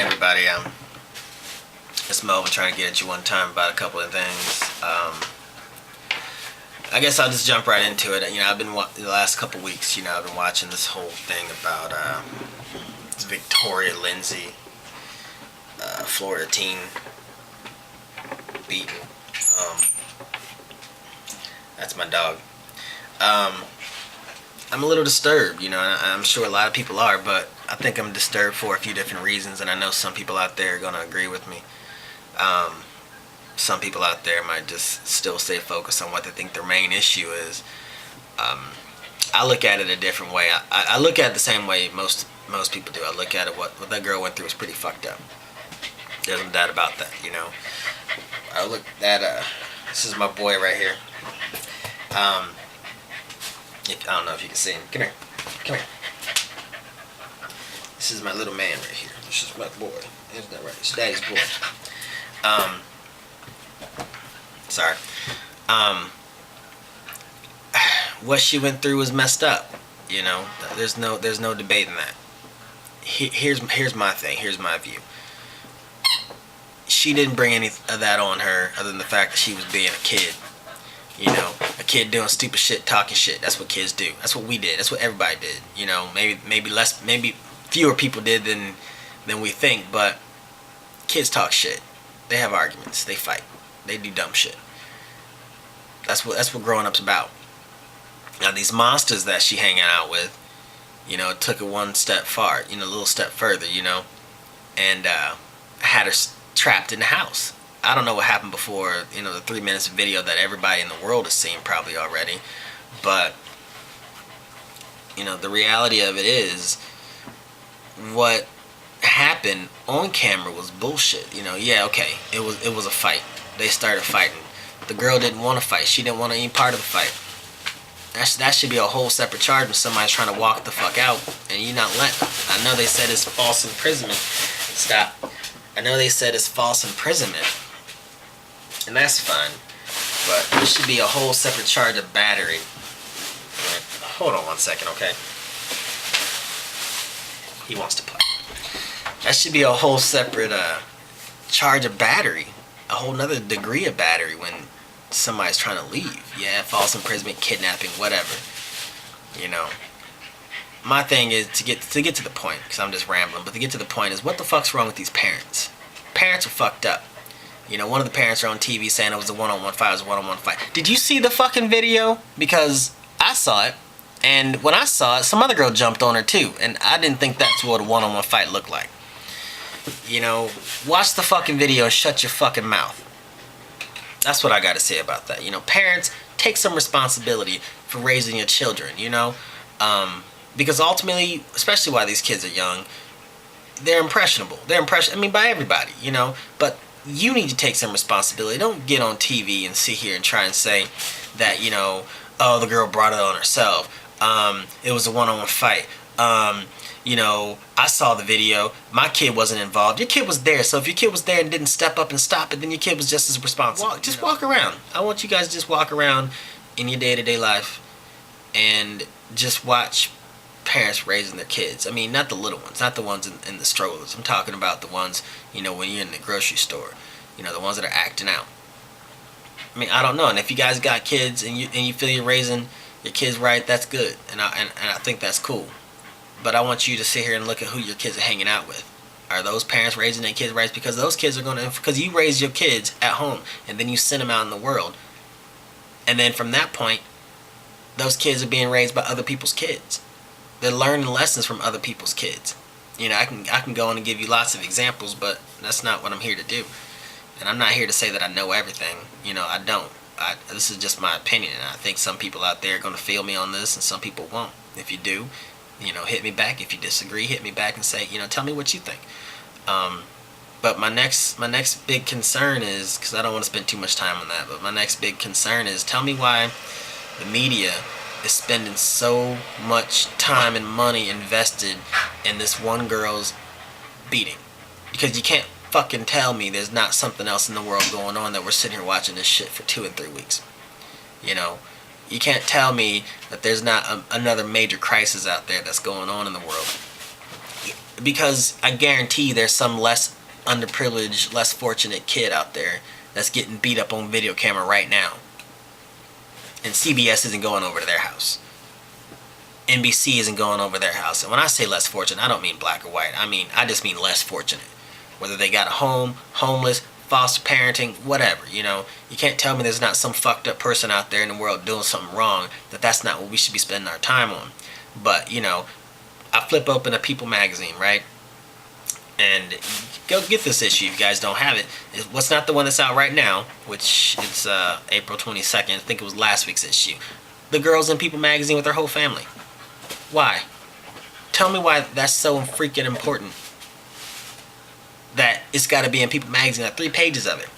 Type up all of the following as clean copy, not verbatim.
Hey everybody, it's Melvin trying to get at you one time about a couple of things. I guess I'll just jump right into it. I've been the last couple weeks. I've been watching this whole thing about this Victoria Lindsay, Florida teen beaten. That's my dog. I'm a little disturbed, and I'm sure a lot of people are, but I think I'm disturbed for a few different reasons, and I know some people out there are going to agree with me. Some people out there might just still stay focused on what they think their main issue is. I look at it a different way. I look at it the same way most people do. I look at it, what that girl went through was pretty fucked up. There's no doubt about that, I look at, this is my boy right here. I don't know if you can see him. Come here. This is my little man right here. This is my boy. Isn't that right? It's daddy's boy. Sorry. What she went through was messed up. There's no debating that. Here's my thing. Here's my view. She didn't bring any of that on her other than the fact that she was being a kid. A kid doing stupid shit, talking shit. That's what kids do. That's what we did. That's what everybody did. Maybe fewer people did than we think, but kids talk shit. They have arguments. They fight. They do dumb shit. That's what growing up's about. Now these monsters that she hanging out with, took it one step far, a little step further, and had her trapped in the house. I don't know what happened before, the 3 minutes of video that everybody in the world has seen probably already. But, the reality of it is, what happened on camera was bullshit. Yeah, okay, it was a fight. They started fighting. The girl didn't want to fight. She didn't want any part of the fight. That should be a whole separate charge when somebody's trying to walk the fuck out and you not letting them. I know they said it's false imprisonment. Stop. I know they said it's false imprisonment. And that's fine, but there should be a whole separate charge of battery. Hold on one second, okay? He wants to play. That should be a whole separate charge of battery, a whole nother degree of battery when somebody's trying to leave. Yeah, false imprisonment, kidnapping, whatever. My thing is to get to the point, because I'm just rambling, but to get to the point is, what the fuck's wrong with these parents? Parents are fucked up. One of the parents are on TV saying it was a one-on-one fight. It was a one-on-one fight. Did you see the fucking video? Because I saw it, and when I saw it, some other girl jumped on her too, and I didn't think that's what a one-on-one fight looked like. Watch the fucking video and shut your fucking mouth. That's what I got to say about that. Parents, take some responsibility for raising your children, because ultimately, especially while these kids are young, they're impressionable. By everybody, but you need to take some responsibility. Don't get on TV and sit here and try and say that, oh, the girl brought it on herself. It was a one-on-one fight. I saw the video. My kid wasn't involved. Your kid was there. So if your kid was there and didn't step up and stop it, then your kid was just as responsible. Walk around. I want you guys to just walk around in your day-to-day life and just watch parents raising their kids. Not the little ones, not the ones in the strollers. I'm talking about the ones, when you're in the grocery store, the ones that are acting out. I don't know. And if you guys got kids and you feel you're raising your kids right, that's good, and I think that's cool. But I want you to sit here and look at who your kids are hanging out with. Are those parents raising their kids right? Because those kids are because you raise your kids at home and then you send them out in the world, and then from that point, those kids are being raised by other people's kids. They're learning lessons from other people's kids. I can go on and give you lots of examples, but that's not what I'm here to do. And I'm not here to say that I know everything. I don't. This is just my opinion, and I think some people out there are going to feel me on this, and some people won't. If you do, hit me back. If you disagree, hit me back and say, tell me what you think. But my next big concern is, because I don't want to spend too much time on that, but my next big concern is, tell me why the media is spending so much time and money invested in this one girl's beating. Because you can't fucking tell me there's not something else in the world going on that we're sitting here watching this shit for 2 and 3 weeks. You can't tell me that there's not another major crisis out there that's going on in the world. because I guarantee there's some less underprivileged, less fortunate kid out there that's getting beat up on video camera right now. And CBS isn't going over to their house. NBC isn't going over their house. And when I say less fortunate, I don't mean black or white. I just mean less fortunate. Whether they got a home, homeless, foster parenting, whatever, you know. You can't tell me there's not some fucked up person out there in the world doing something wrong, that's not what we should be spending our time on. But, you know, I flip open a People magazine, right? And go get this issue if you guys don't have it. What's not the one that's out right now, which it's April 22nd. I think it was last week's issue. The girls in People magazine with their whole family. Why? Tell me why that's so freaking important. That it's got to be in People magazine, like 3 pages of it.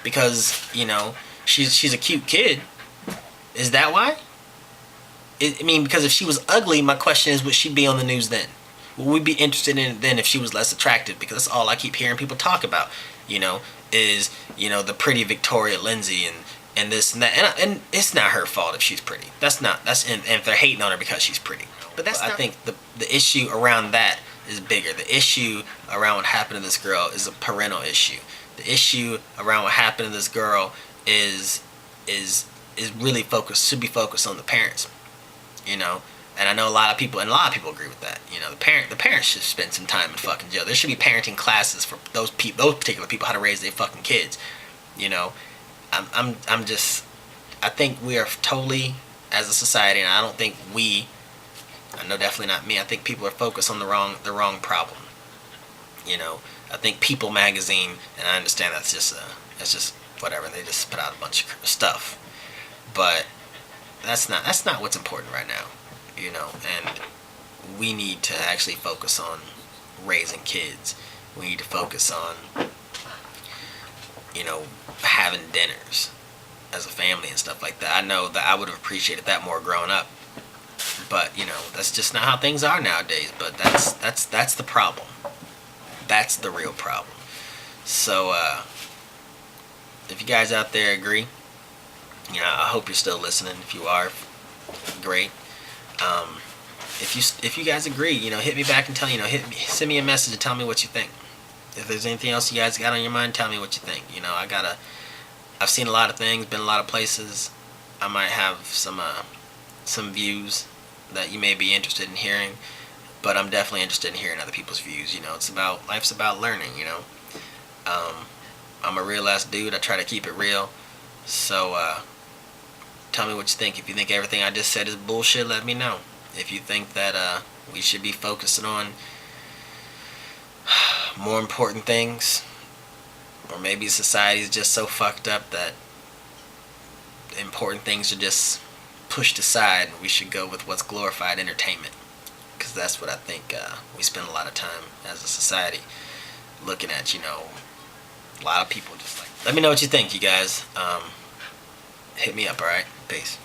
Because, you know, she's a cute kid. Is that why? Because if she was ugly, my question is, would she be on the news then? Would we be interested in it then if she was less attractive? Because that's all I keep hearing people talk about, you know, is, you know, the pretty Victoria Lindsay and this and that. And it's not her fault if she's pretty. And if they're hating on her because she's pretty. But I think the issue around that is bigger. The issue around what happened to this girl is a parental issue. The issue around what happened to this girl is really should be focused on the parents. You know, and I know a lot of people agree with that. You know, the parents should spend some time in fucking jail. There should be parenting classes for those particular people, how to raise their fucking kids. You know, I think we are totally, as a society, and I don't think I know definitely not me. I think people are focused on the wrong problem. You know, I think People magazine, and I understand that's just whatever. They just put out a bunch of stuff, but that's not what's important right now. You know, and we need to actually focus on raising kids. We need to focus on, you know, having dinners as a family and stuff like that. I know that I would have appreciated that more growing up. But, you know, that's just not how things are nowadays. But that's the problem. That's the real problem. So, if you guys out there agree, you know, I hope you're still listening. If you are, great. If you guys agree, you know, hit me back and send me a message and tell me what you think. If there's anything else you guys got on your mind, tell me what you think. You know, I've seen a lot of things, been a lot of places. I might have some views that you may be interested in hearing, but I'm definitely interested in hearing other people's views. You know, life's about learning. You know, I'm a real ass dude. I try to keep it real. So tell me what you think. If you think everything I just said is bullshit, let me know. If you think that we should be focusing on more important things, or maybe society is just so fucked up that important things are just pushed aside and we should go with what's glorified entertainment. Because that's what I think we spend a lot of time as a society looking at. You know, a lot of people just like. Let me know what you think, you guys. Hit me up, alright? Peace.